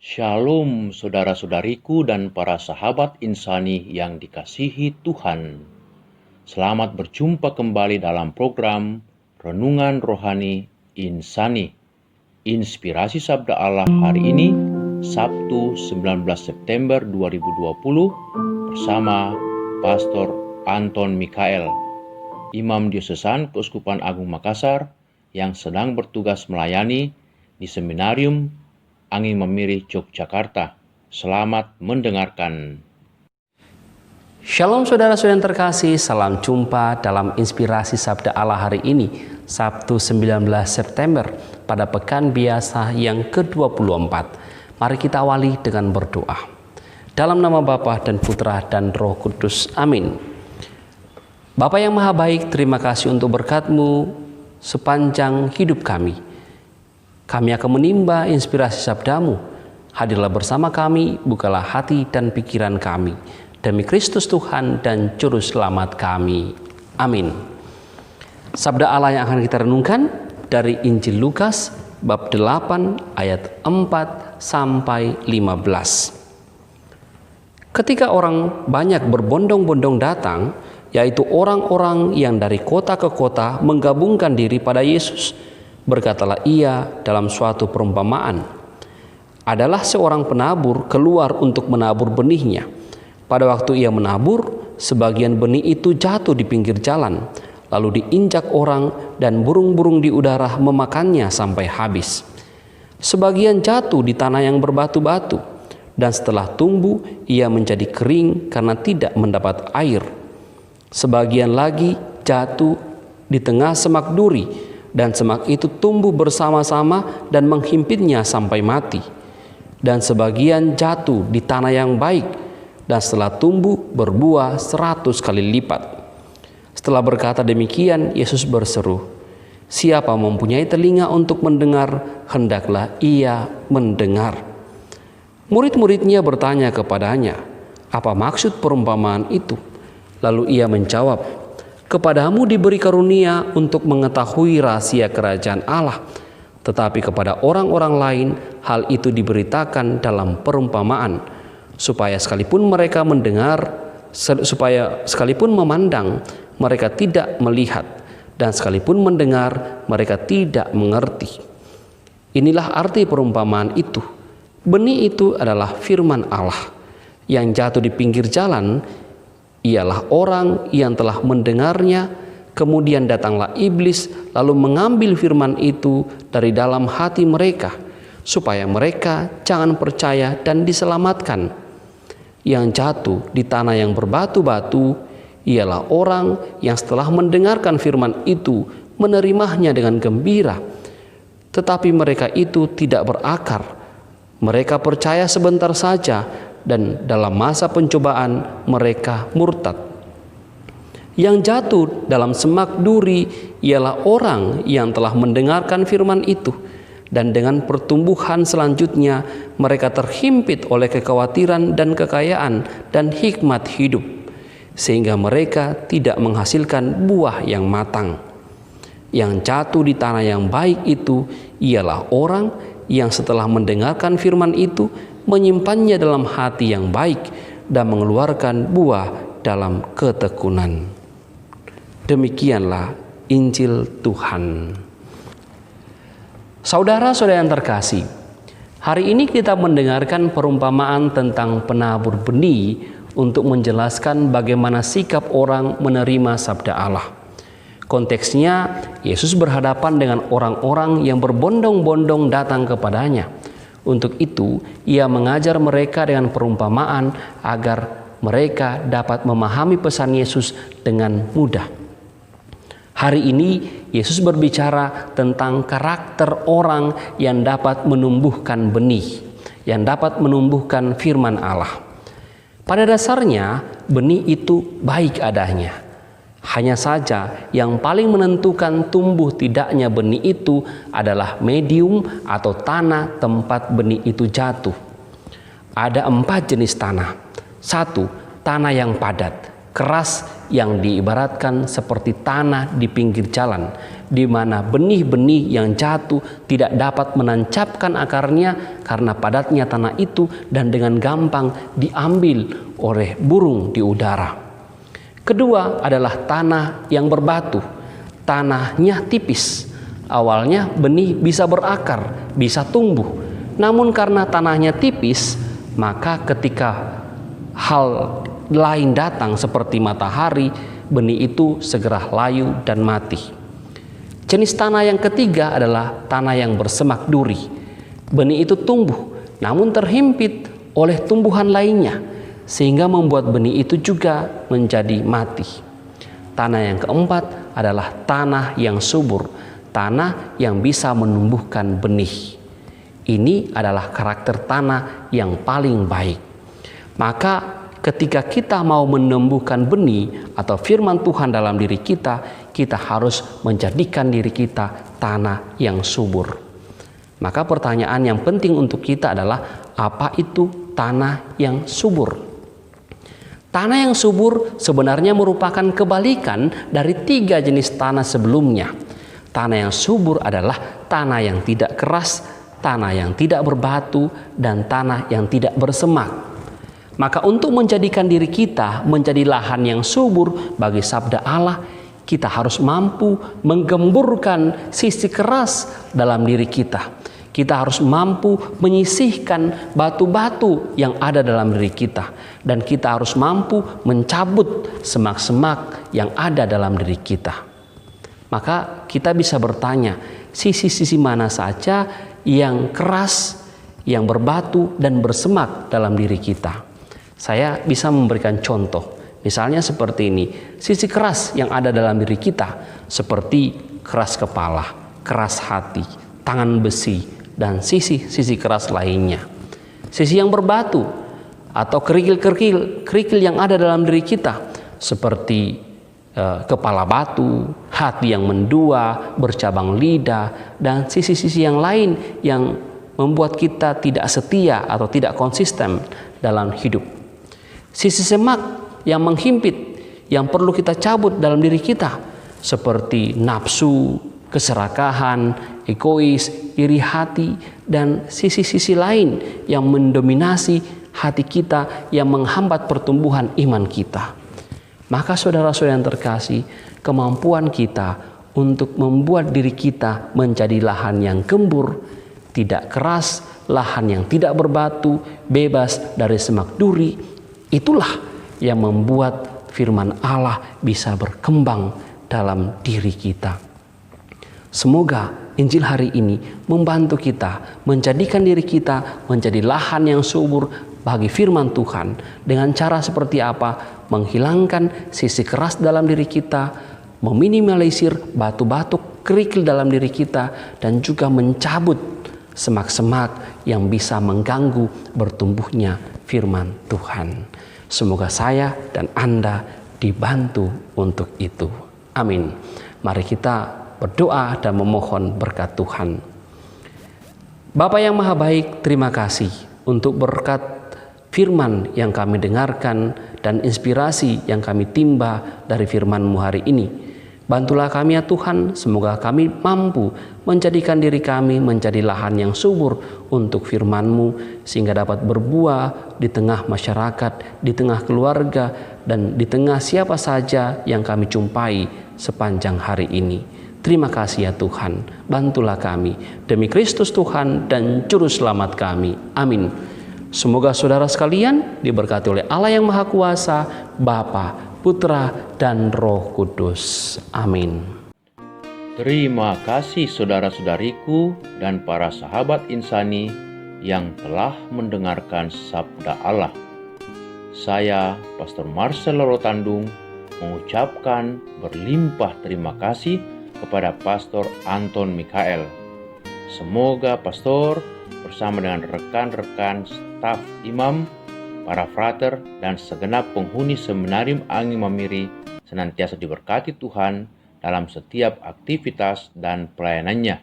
Shalom saudara-saudariku dan para sahabat insani yang dikasihi Tuhan. Selamat berjumpa kembali dalam program Renungan Rohani Insani. Inspirasi Sabda Allah hari ini, Sabtu 19 September 2020 bersama Pastor Anton Mikael, Imam Diosesan Keuskupan Agung Makassar yang sedang bertugas melayani di Seminarium Angin Memiri, Yogyakarta. Selamat mendengarkan. Shalom saudara-saudara yang terkasih, salam jumpa dalam Inspirasi Sabda Allah hari ini, Sabtu 19 September, pada pekan biasa yang ke-24. Mari kita awali dengan berdoa. Dalam nama Bapa dan Putra dan Roh Kudus, amin. Bapa yang maha baik, terima kasih untuk berkat-Mu sepanjang hidup kami. Kami akan menimba inspirasi sabda-Mu. Hadirlah bersama kami, bukalah hati dan pikiran kami. Demi Kristus Tuhan dan Juru Selamat kami. Amin. Sabda Allah yang akan kita renungkan dari Injil Lukas, bab 8, ayat 4 sampai 15. Ketika orang banyak berbondong-bondong datang, yaitu orang-orang yang dari kota ke kota menggabungkan diri pada Yesus, berkatalah ia dalam suatu perumpamaan. Adalah seorang penabur keluar untuk menabur benihnya. Pada waktu ia menabur, sebagian benih itu jatuh di pinggir jalan, lalu diinjak orang dan burung-burung di udara memakannya sampai habis. Sebagian jatuh di tanah yang berbatu-batu, dan setelah tumbuh ia menjadi kering karena tidak mendapat air. Sebagian lagi jatuh di tengah semak duri, dan semak itu tumbuh bersama-sama dan menghimpitnya sampai mati. Dan sebagian jatuh di tanah yang baik, dan setelah tumbuh berbuah 100 kali lipat. Setelah berkata demikian, Yesus berseru, "Siapa mempunyai telinga untuk mendengar, hendaklah ia mendengar." Murid-muridnya bertanya kepadanya, "Apa maksud perumpamaan itu?" Lalu ia menjawab, "Kepadamu diberi karunia untuk mengetahui rahasia kerajaan Allah, tetapi kepada orang-orang lain hal itu diberitakan dalam perumpamaan, supaya sekalipun memandang, mereka tidak melihat, dan sekalipun mendengar, mereka tidak mengerti." Inilah arti perumpamaan itu. Benih itu adalah firman Allah. Yang jatuh di pinggir jalan ialah orang yang telah mendengarnya, kemudian datanglah iblis lalu mengambil firman itu dari dalam hati mereka, supaya mereka jangan percaya dan diselamatkan. Yang jatuh di tanah yang berbatu-batu ialah orang yang setelah mendengarkan firman itu menerimanya dengan gembira, tetapi mereka itu tidak berakar. Mereka percaya sebentar saja, dan dalam masa pencobaan mereka murtad. Yang jatuh dalam semak duri ialah orang yang telah mendengarkan firman itu, dan dengan pertumbuhan selanjutnya mereka terhimpit oleh kekhawatiran dan kekayaan dan hikmat hidup, sehingga mereka tidak menghasilkan buah yang matang. Yang jatuh di tanah yang baik itu ialah orang yang setelah mendengarkan firman itu menyimpannya dalam hati yang baik dan mengeluarkan buah dalam ketekunan. Demikianlah Injil Tuhan. Saudara-saudara yang terkasih, hari ini kita mendengarkan perumpamaan tentang penabur benih untuk menjelaskan bagaimana sikap orang menerima sabda Allah. Konteksnya, Yesus berhadapan dengan orang-orang yang berbondong-bondong datang kepadanya. Untuk itu, ia mengajar mereka dengan perumpamaan agar mereka dapat memahami pesan Yesus dengan mudah. Hari ini, Yesus berbicara tentang karakter orang yang dapat menumbuhkan benih, yang dapat menumbuhkan firman Allah. Pada dasarnya, benih itu baik adanya. Hanya saja yang paling menentukan tumbuh tidaknya benih itu adalah medium atau tanah tempat benih itu jatuh. Ada 4 jenis tanah. 1. Tanah yang padat, keras, yang diibaratkan seperti tanah di pinggir jalan. di mana benih-benih yang jatuh tidak dapat menancapkan akarnya karena padatnya tanah itu dan dengan gampang diambil oleh burung di udara. Kedua adalah tanah yang berbatu. Tanahnya tipis. Awalnya benih bisa berakar, bisa tumbuh. Namun karena tanahnya tipis, maka ketika hal lain datang seperti matahari, benih itu segera layu dan mati. Jenis tanah yang ketiga adalah tanah yang bersemak duri. Benih itu tumbuh, namun terhimpit oleh tumbuhan lainnya, sehingga membuat benih itu juga menjadi mati. Tanah yang keempat adalah tanah yang subur, tanah yang bisa menumbuhkan benih. Ini adalah karakter tanah yang paling baik. Maka ketika kita mau menumbuhkan benih atau firman Tuhan dalam diri kita, kita harus menjadikan diri kita tanah yang subur. Maka pertanyaan yang penting untuk kita adalah, apa itu tanah yang subur? Tanah yang subur sebenarnya merupakan kebalikan dari 3 jenis tanah sebelumnya. Tanah yang subur adalah tanah yang tidak keras, tanah yang tidak berbatu, dan tanah yang tidak bersemak. Maka untuk menjadikan diri kita menjadi lahan yang subur bagi sabda Allah, kita harus mampu menggemburkan sisi keras dalam diri kita. Kita harus mampu menyisihkan batu-batu yang ada dalam diri kita. Dan kita harus mampu mencabut semak-semak yang ada dalam diri kita. Maka kita bisa bertanya, sisi-sisi mana saja yang keras, yang berbatu dan bersemak dalam diri kita. Saya bisa memberikan contoh, misalnya seperti ini. Sisi keras yang ada dalam diri kita seperti keras kepala, keras hati, tangan besi, dan sisi keras lainnya. Sisi yang berbatu atau kerikil yang ada dalam diri kita seperti kepala batu, hati yang mendua, bercabang lidah, dan sisi-sisi yang lain yang membuat kita tidak setia atau tidak konsisten dalam hidup. Sisi semak yang menghimpit, yang perlu kita cabut dalam diri kita, seperti nafsu, keserakahan, egois, iri hati, dan sisi-sisi lain yang mendominasi hati kita, yang menghambat pertumbuhan iman kita. Maka saudara-saudara yang terkasih, kemampuan kita untuk membuat diri kita menjadi lahan yang gembur, tidak keras, lahan yang tidak berbatu, bebas dari semak duri, itulah yang membuat firman Allah bisa berkembang dalam diri kita. Semoga Injil hari ini membantu kita, menjadikan diri kita menjadi lahan yang subur bagi firman Tuhan. Dengan cara seperti apa? Menghilangkan sisi keras dalam diri kita, meminimalisir batu-batu kerikil dalam diri kita, dan juga mencabut semak-semak yang bisa mengganggu bertumbuhnya firman Tuhan. Semoga saya dan Anda dibantu untuk itu. Amin. Mari kita berdoa dan memohon berkat Tuhan. Bapa yang Maha Baik, terima kasih untuk berkat firman yang kami dengarkan dan inspirasi yang kami timba dari firman-Mu hari ini. Bantulah kami ya Tuhan, semoga kami mampu menjadikan diri kami menjadi lahan yang subur untuk firman-Mu, sehingga dapat berbuah di tengah masyarakat, di tengah keluarga, dan di tengah siapa saja yang kami jumpai sepanjang hari ini. Terima kasih ya Tuhan, bantulah kami. Demi Kristus Tuhan dan Juru Selamat kami. Amin. Semoga saudara sekalian diberkati oleh Allah yang Maha Kuasa, Bapa, Putra, dan Roh Kudus. Amin. Terima kasih saudara-saudariku dan para sahabat insani yang telah mendengarkan sabda Allah. Saya, Pastor Marcel Rotandung, mengucapkan berlimpah terima kasih kepada Pastor Anton Mikael. Semoga Pastor bersama dengan rekan-rekan staf imam, para frater, dan segenap penghuni Seminarium Angin Mamiri senantiasa diberkati Tuhan dalam setiap aktivitas dan pelayanannya.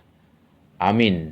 Amin.